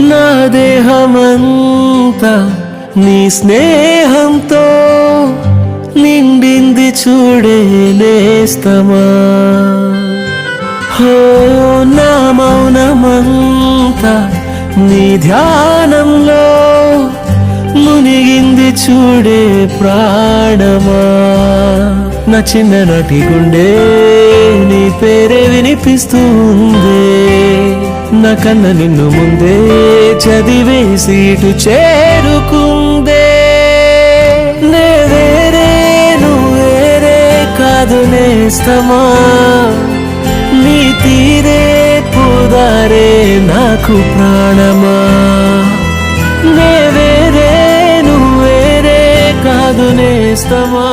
నా దేహమంతా నీ స్నేహంతో నిండింది చూడే నేస్తమా. హో నా మౌనమంతా నీ ధ్యానంలో మునిగింది చూడే ప్రాణమా. నా చిన్ననాటి గుండె నీ పేరే వినిపిస్తుంది, నా కన్న నిన్ను ముందే చదివేసి ఇటు చేరుకుందే. నే వేరే నువ్వేరే కాదు నేస్తమా, నీ తీరే పోదారే నాకు ప్రాణమా. నే వేరే నువ్వేరే కాదు నేస్తమా.